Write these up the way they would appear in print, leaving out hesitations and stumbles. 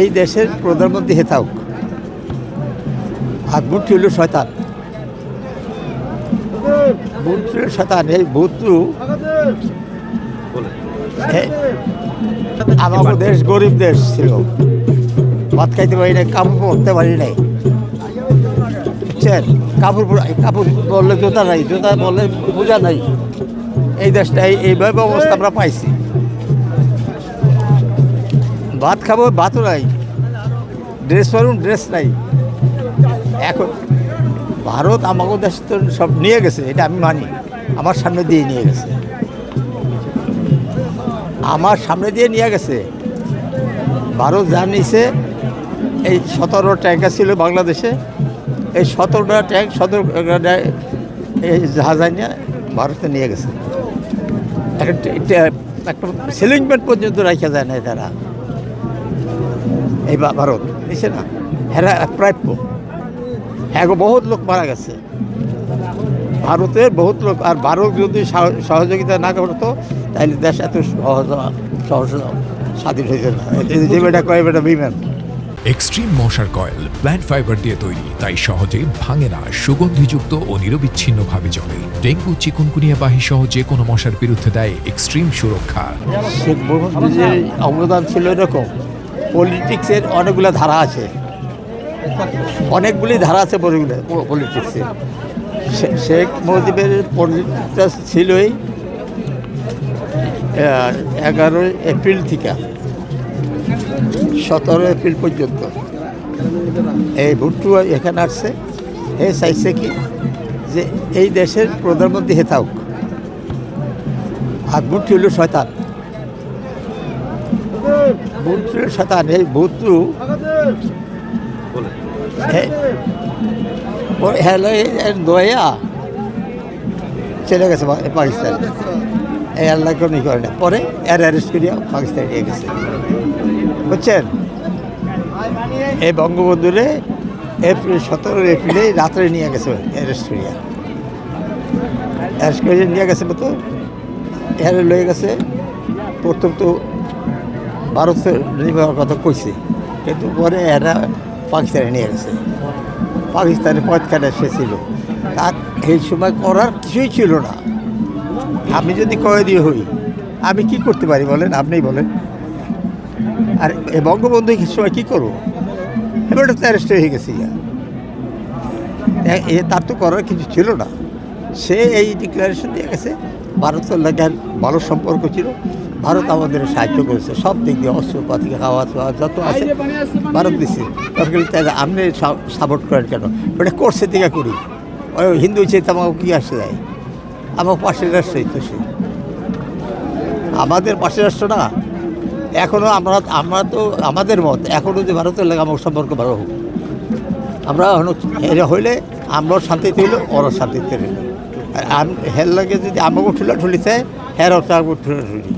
এই দেশের প্রধানমন্ত্রী হেতাউক আর ভোট ছিল শয়তান, ভোট ছিল শয়তান। এই ভোটু আমাদের দেশ গরিব দেশ ছিল, ভাত খাইতে পারি নাই, কাপড় পরতে পারি নাই, বুঝছেন? কাপড় বললে জুতা নাই, জুতা বললে বোঝা নাই। এই দেশটাই এইভাবে অবস্থা আমরা পাইছি। ভাত খাবো, ভাতও নাই, ড্রেস পরুন, ড্রেস নাই। এখন ভারত আমাকে দেশ তো সব নিয়ে গেছে, এটা আমি মানি। আমার সামনে দিয়ে নিয়ে গেছে, আমার সামনে দিয়ে নিয়ে গেছে। ভারত যা নিছে, এই 17 ট্যাঙ্কার ছিল বাংলাদেশে, এই 17টা ট্যাঙ্ক 17 এই জাহাজ নিয়ে ভারতে নিয়ে গেছে। একটা সেলিংমেন্ট পর্যন্ত রাখা যায় না তারা, এই ভারত নিছে না। এরা প্রাপ্য, হ্যাঁ বহুত লোক মারা গেছে ভারতের, বহুত লোক। আর ভারত যদি সহযোগিতা না করতো তাহলে দেশ এত সহজ স্বাধীন হয়েছে না। যে বেটা কয় বেটা বিমান। এক্সট্রিম মশার কয়েল প্ল্যান্ট ফাইবার দিয়ে তৈরি, তাই সহজে ভাঙে না, সুগন্ধিযুক্ত ও নিরবিচ্ছিন্নভাবে জ্বলে। ডেঙ্গু, চিকুনগুনিয়া বাহি সহ যে কোনো মশার বিরুদ্ধে দেয় এক্সট্রিম সুরক্ষা। শেখ মুজিবের অবদান ছিল এরকম। পলিটিক্সের অনেকগুলো ধারা আছে, অনেকগুলি ধারা আছে পলিটিক্সের। শেখ মুজিবের পলিটিক্সটা ছিলই 11 এপ্রিল থেকে 17 এপ্রিল পর্যন্ত। এই ভুট্টু এখানে আসছে, এ চাইছে কি যে এই দেশের প্রধানমন্ত্রী হেতাউক আর ভুট্টু হল শয়তান, ভোট ছিল শয়তান। এই ভুট্টু দয়া চলে গেছে পাকিস্তান, এই আল্লাহ কোনো করে না। পরে এর অ্যারেস্ট করিয়া পাকিস্তানে নিয়ে গেছে, বুঝছেন? এই বঙ্গবন্ধুরে 17 এপ্রিলে রাত্রে নিয়ে গেছে অ্যারেস্ট করিয়া, অ্যারেস্ট করিয়া নিয়ে গেছে মতো। এর লয়ে গেছে প্রথম তো ভারতে নেওয়ার কথা কইছে, কিন্তু পরে এরা পাকিস্তানে নিয়ে গেছে। পাকিস্তানের পথখানে সে ছিল, তার এই সময় করার কিছুই ছিল না। আমি যদি কয়েদি হই, আমি কি করতে পারি বলেন, আপনিই বলেন। আর এই বঙ্গবন্ধু সময় কী করবো? এবার তো অ্যারেস্ট হয়ে গেছে, তার তো করার কিছু ছিল না। সে এই ডিক্লারেশন দিয়ে গেছে। ভারতের লাগার ভালো সম্পর্ক ছিল, ভারত আমাদের সাহায্য করেছে সব দিক দিয়ে, অস্ত্রপাতি, খাওয়া খাওয়া যত আছে ভারত দিচ্ছে। তাই আপনি সাপোর্ট করেন কেন? ওটা করছে দিকে করি, ওই হিন্দু চেয়ে আমাকে কী আসে যায়? আমার পাশের রাষ্ট্রই তো সে, আমাদের পাশের রাষ্ট্র না। এখনও আমরা তো আমাদের মত এখনও যে ভারতের লাগে আমার সম্পর্ক ভালো হোক, আমরা এরা হইলে আমরাও শান্তিতে হইল, ওরা শান্তিতে রইল। আর হের লাগে যদি আমাকে ঠুলিতে হেরাও ঠুলি,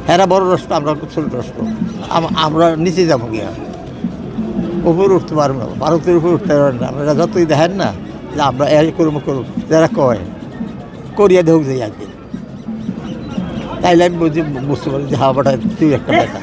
হেরা বড় রাষ্ট্র, আমরা ছোট রাষ্ট্র, আমরা নিচে যাবো গিয়া, উপরে উঠতে পারবো না, ভারতের উপরে উঠতে পারবেন না। আপনারা যতই দেখেন না যে আমরা এই করবো যারা কয় করিয়া দেখ যাই একদিন, তাইলে আমি বুঝতে পারি যে হাওয়াটা তুই একটা ব্যাপার।